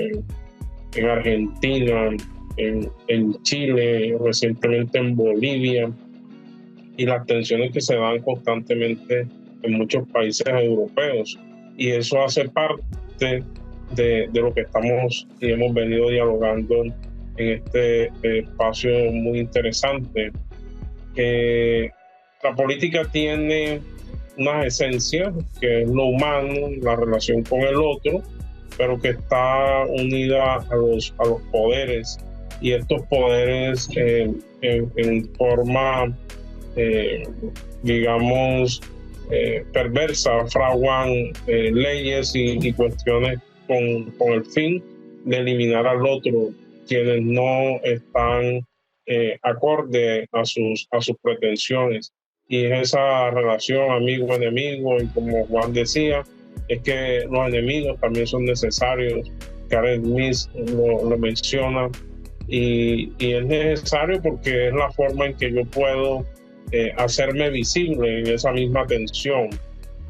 en Argentina, en Chile, recientemente en Bolivia, y las tensiones que se dan constantemente en muchos países europeos. Y eso hace parte de lo que estamos y hemos venido dialogando en este espacio muy interesante. La política tiene unas esencias, que es lo humano, la relación con el otro, pero que está unida a los poderes, y estos poderes en forma, digamos, perversa, fraguan leyes y cuestiones con el fin de eliminar al otro, quienes no están acorde a sus pretensiones. Y es esa relación amigo-enemigo, y como Juan decía, es que los enemigos también son necesarios. Karen Smith lo menciona, y es necesario porque es la forma en que yo puedo hacerme visible en esa misma tensión.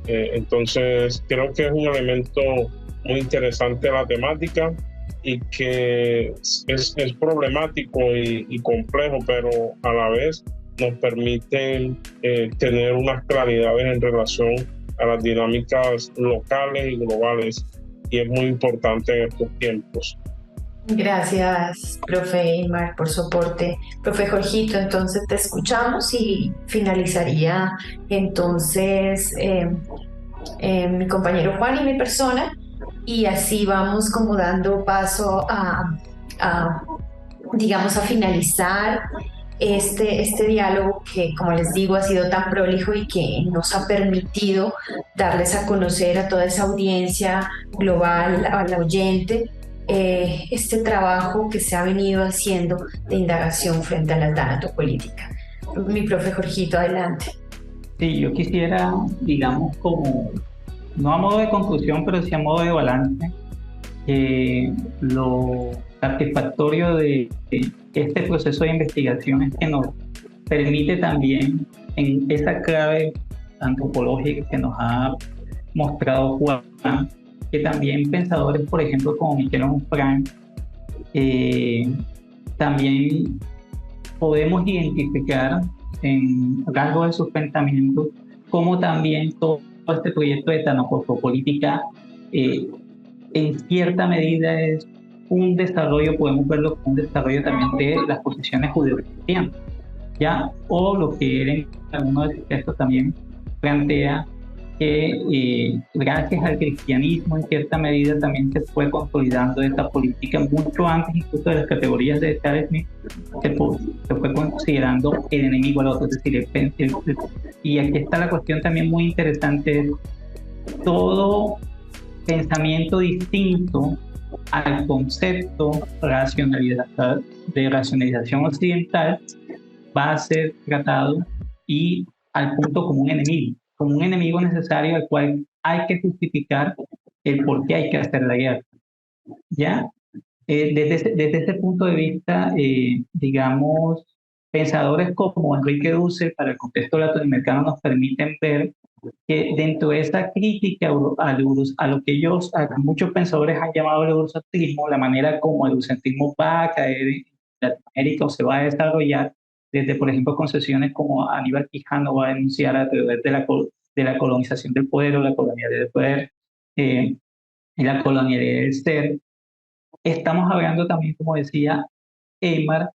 Entonces creo que es un elemento muy interesante la temática, y que es problemático y complejo, pero a la vez nos permiten tener unas claridades en relación a las dinámicas locales y globales, y es muy importante en estos tiempos. Gracias, profe Eymar, por su aporte. Profe Jorgito, entonces te escuchamos y finalizaría entonces mi compañero Juan y mi persona, y así vamos como dando paso a finalizar este diálogo que, como les digo, ha sido tan prolijo y que nos ha permitido darles a conocer a toda esa audiencia global, al oyente, este trabajo que se ha venido haciendo de indagación frente a la tanatopolítica. Mi profe Jorgito, adelante. Sí, yo quisiera, digamos, como, no a modo de conclusión, pero sí a modo de balance, lo satisfactorio de este proceso de investigación es que nos permite también, en esa clave antropológica que nos ha mostrado Juan, que también pensadores, por ejemplo, como Michel Onfray, también podemos identificar en rasgos de sus pensamientos como también todo este proyecto de tanatopolítica en cierta medida es un desarrollo, podemos verlo como un desarrollo también de las posiciones judeocristianas, ¿ya? O lo que él en algunos de sus textos también plantea que gracias al cristianismo en cierta medida también se fue consolidando esta política mucho antes incluso de las categorías de Adam Smith, se fue considerando el enemigo al otro, es decir, y aquí está la cuestión también muy interesante, todo pensamiento distinto al concepto de racionalización occidental va a ser tratado y al punto como un enemigo necesario al cual hay que justificar el por qué hay que hacer la guerra. ¿Ya? Desde ese punto de vista, digamos, pensadores como Enrique Dussel para el contexto latinoamericano nos permiten ver que dentro de esa crítica a lo que ellos, a muchos pensadores han llamado el eurocentrismo, la manera como el eurocentrismo va a caer en Latinoamérica o se va a desarrollar, desde, por ejemplo, concesiones como Aníbal Quijano va a denunciar a través de la colonización del poder o la colonialidad del poder y la colonialidad del ser. Estamos hablando también, como decía Eymar,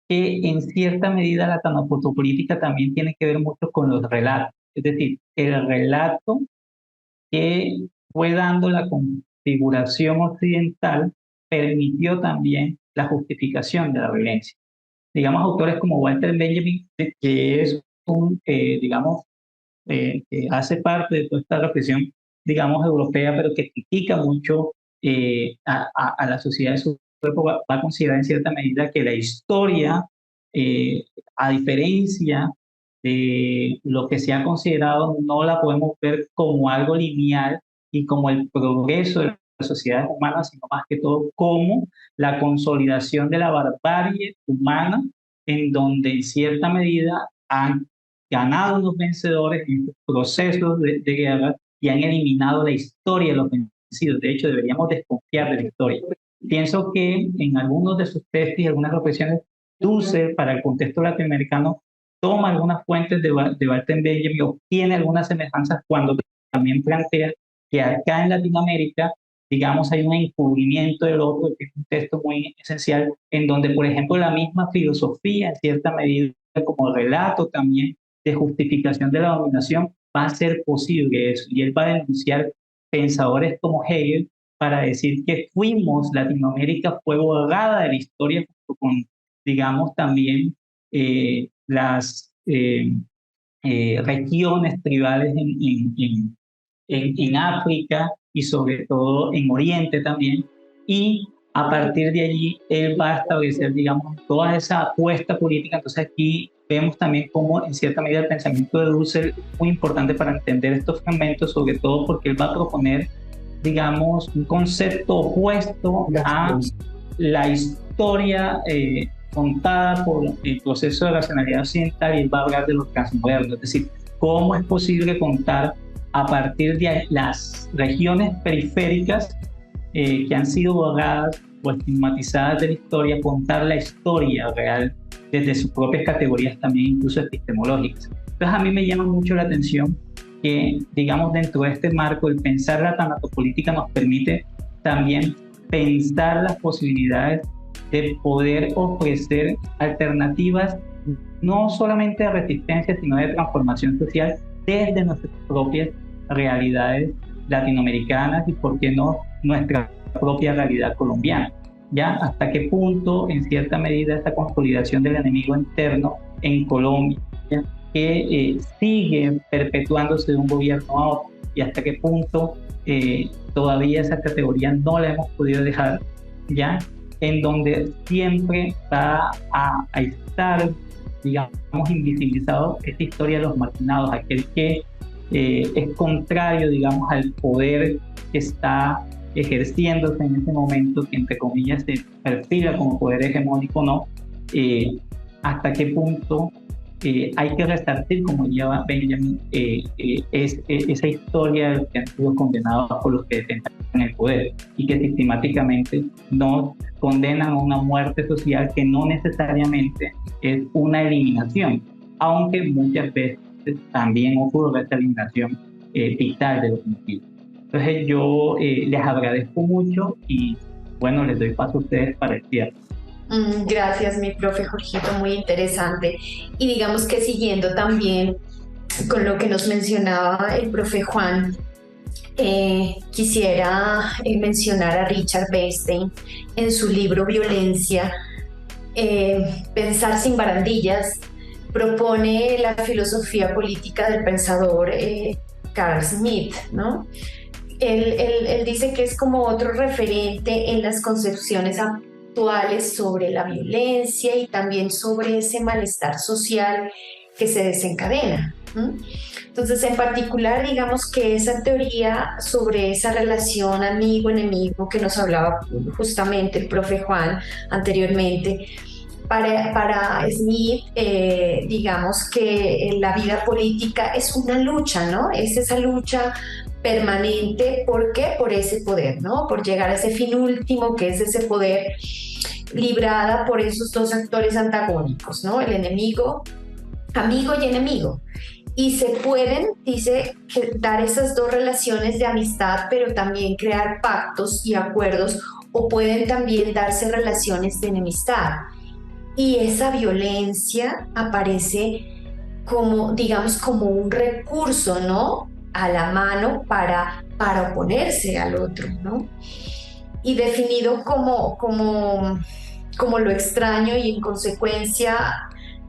que en cierta medida la tanatopolítica también tiene que ver mucho con los relatos. Es decir, el relato que fue dando la configuración occidental permitió también la justificación de la violencia. Digamos, autores como Walter Benjamin, que es digamos, que hace parte de toda esta reflexión, digamos, europea, pero que critica mucho a la sociedad de su época, va a considerar en cierta medida que la historia, a diferencia de lo que se ha considerado, no la podemos ver como algo lineal y como el progreso de las sociedades humanas, sino más que todo como la consolidación de la barbarie humana, en donde en cierta medida han ganado los vencedores en estos procesos de guerra y han eliminado la historia de los vencidos. De hecho, deberíamos desconfiar de la historia. Pienso que en algunos de sus textos y algunas reflexiones, Dussel, para el contexto latinoamericano, toma algunas fuentes de Walter Benjamin, obtiene algunas semejanzas cuando también plantea que acá en Latinoamérica, digamos, hay un encubrimiento del otro, que es un texto muy esencial, en donde, por ejemplo, la misma filosofía, en cierta medida, como relato también de justificación de la dominación, va a ser posible eso. Y él va a denunciar pensadores como Hegel para decir que Latinoamérica fue borrada de la historia con, digamos, también las regiones tribales en África y sobre todo en Oriente también, y a partir de allí él va a establecer, digamos, toda esa apuesta política. Entonces aquí vemos también cómo en cierta medida el pensamiento de Dussel es muy importante para entender estos fragmentos, sobre todo porque él va a proponer, digamos, un concepto opuesto a la historia contada por el proceso de racionalidad occidental, y él va a hablar de los transmodernos, es decir, cómo es posible contar a partir de las regiones periféricas que han sido borradas o estigmatizadas de la historia, contar la historia real desde sus propias categorías también, incluso epistemológicas. Entonces a mí me llama mucho la atención que, digamos, dentro de este marco, el pensar la tanatopolítica nos permite también pensar las posibilidades de poder ofrecer alternativas no solamente de resistencia, sino de transformación social desde nuestras propias realidades latinoamericanas y, por qué no, nuestra propia realidad colombiana. ¿Ya? Hasta qué punto, en cierta medida, esta consolidación del enemigo interno en Colombia, que sigue perpetuándose de un gobierno a otro, y hasta qué punto todavía esa categoría no la hemos podido dejar, ¿ya? En donde siempre va a estar, digamos, invisibilizado esta historia de los marginados, aquel que es contrario, digamos, al poder que está ejerciéndose en ese momento, que entre comillas se perfila como poder hegemónico o no, hasta qué punto hay que resarcir, como lleva Benjamin, esa historia de los que han sido condenados por los que detentan el poder y que sistemáticamente nos condenan a una muerte social que no necesariamente es una eliminación, aunque muchas veces también ocurre esa eliminación vital de los homicidios. Entonces yo les agradezco mucho y bueno, les doy paso a ustedes para el cierre. Gracias, mi profe Jorgito, muy interesante. Y digamos que siguiendo también con lo que nos mencionaba el profe Juan, quisiera mencionar a Richard Bernstein en su libro Violencia, Pensar sin barandillas. Propone la filosofía política del pensador Carl Smith, ¿no? Él dice que es como otro referente en las concepciones actuales sobre la violencia y también sobre ese malestar social que se desencadena. Entonces, en particular, digamos que esa teoría sobre esa relación amigo-enemigo que nos hablaba justamente el profe Juan anteriormente, para Smith, digamos que la vida política es una lucha, ¿no? Es esa lucha permanente. ¿Por qué? Por ese poder, ¿no? Por llegar a ese fin último que es ese poder, librada por esos dos actores antagónicos, ¿no? El enemigo, amigo y enemigo. Y se pueden, dice, dar esas dos relaciones de amistad, pero también crear pactos y acuerdos, o pueden también darse relaciones de enemistad. Y esa violencia aparece como, digamos, como un recurso, ¿no?, a la mano para oponerse al otro, ¿no? Y definido como lo extraño y en consecuencia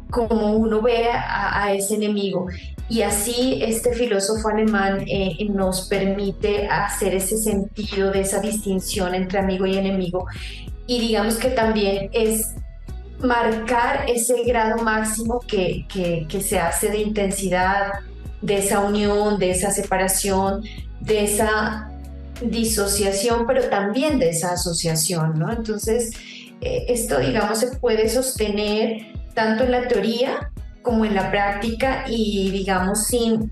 como uno ve a ese enemigo. Y así este filósofo alemán nos permite hacer ese sentido de esa distinción entre amigo y enemigo. Y digamos que también es marcar ese grado máximo que se hace de intensidad, de esa unión, de esa separación, de esa disociación, pero también de esa asociación, ¿no? Entonces, esto, digamos, se puede sostener tanto en la teoría como en la práctica y, digamos, sin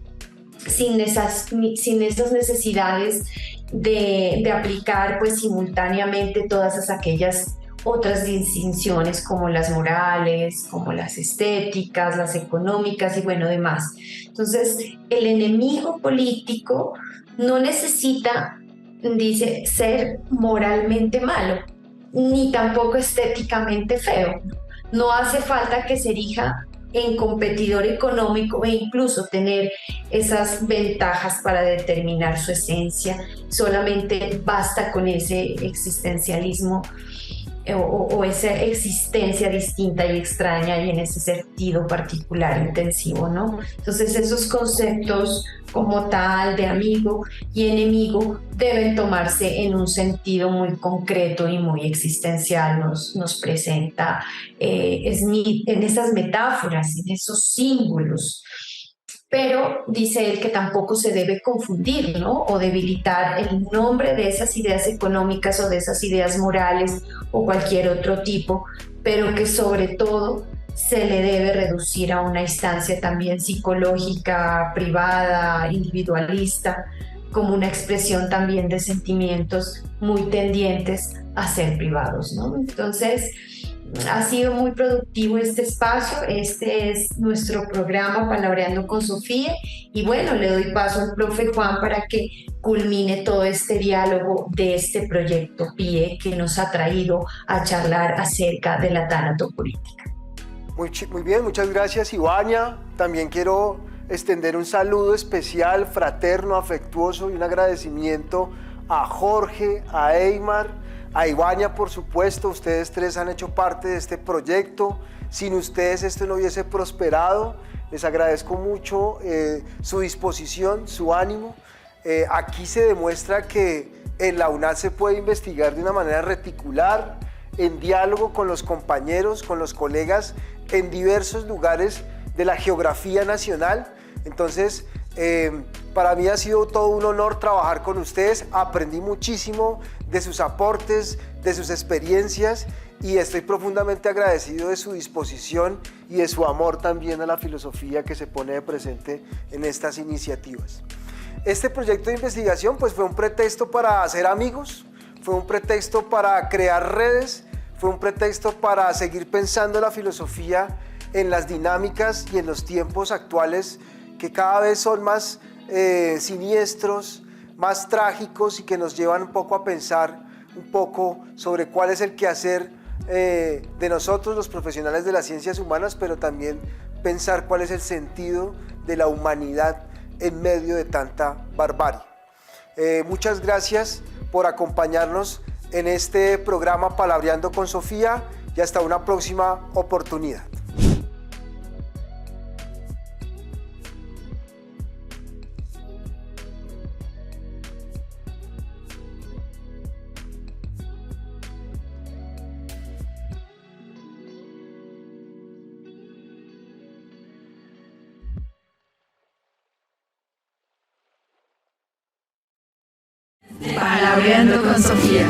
esas necesidades de aplicar, pues, simultáneamente todas aquellas otras distinciones como las morales, como las estéticas, las económicas y bueno, demás. Entonces, el enemigo político no necesita, dice, ser moralmente malo, ni tampoco estéticamente feo. No hace falta que se erija en competidor económico e incluso tener esas ventajas para determinar su esencia. Solamente basta con ese existencialismo o esa existencia distinta y extraña y en ese sentido particular intensivo, ¿no? Entonces esos conceptos como tal de amigo y enemigo deben tomarse en un sentido muy concreto y muy existencial. Nos presenta Smith en esas metáforas, en esos símbolos. Pero dice él que tampoco se debe confundir, ¿no?, o debilitar el nombre de esas ideas económicas o de esas ideas morales o cualquier otro tipo, pero que sobre todo se le debe reducir a una instancia también psicológica, privada, individualista, como una expresión también de sentimientos muy tendientes a ser privados, ¿no? Entonces, ha sido muy productivo este espacio. Este es nuestro programa Palabreando con Sofía y bueno, le doy paso al profe Juan para que culmine todo este diálogo de este proyecto PIE que nos ha traído a charlar acerca de la tanatopolítica. Muy bien, muchas gracias, Ivania. También quiero extender un saludo especial, fraterno, afectuoso y un agradecimiento a Jorge, a Eymar, a Ivania, por supuesto. Ustedes tres han hecho parte de este proyecto. Sin ustedes esto no hubiese prosperado. Les agradezco mucho su disposición, su ánimo. Aquí se demuestra que en la UNAD se puede investigar de una manera reticular, en diálogo con los compañeros, con los colegas, en diversos lugares de la geografía nacional. Entonces, Para mí ha sido todo un honor trabajar con ustedes. Aprendí muchísimo de sus aportes, de sus experiencias y estoy profundamente agradecido de su disposición y de su amor también a la filosofía que se pone de presente en estas iniciativas. Este proyecto de investigación pues fue un pretexto para hacer amigos, fue un pretexto para crear redes, fue un pretexto para seguir pensando la filosofía en las dinámicas y en los tiempos actuales que cada vez son más siniestros, más trágicos y que nos llevan un poco a pensar un poco sobre cuál es el quehacer de nosotros los profesionales de las ciencias humanas, pero también pensar cuál es el sentido de la humanidad en medio de tanta barbarie. Muchas gracias por acompañarnos en este programa Palabreando con Sofía y hasta una próxima oportunidad. Palabreando con Sofía.